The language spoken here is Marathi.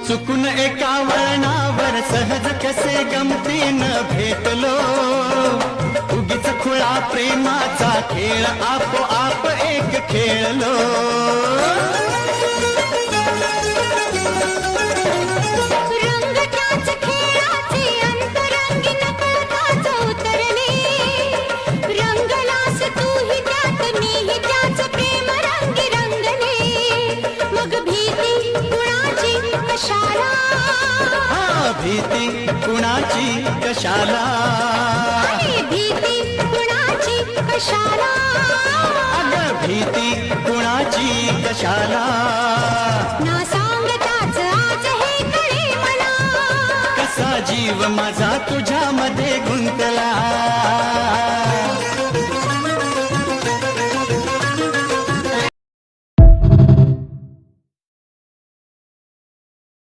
चुकून एका वळणावर सहज कसे गमतीनं भेटलो, उगीच खुळा प्रेमाचा खेळ आपोआप एक खेळलो. रंगताच खेळाचे अंतरंगी नकळताच उतरले, रंगलास तूही त्यात मीही त्याच प्रेम रंगी रंगले. मग भीती कुणाची कशाला, भीती कुणाची कशाला, अरे भीती कुणाची कशाला, अगं भीती कुणाची कशाला. ना सांगताच आज हे कळे मला, कसा जीव माझा तुझ्यामध्ये गुंतला.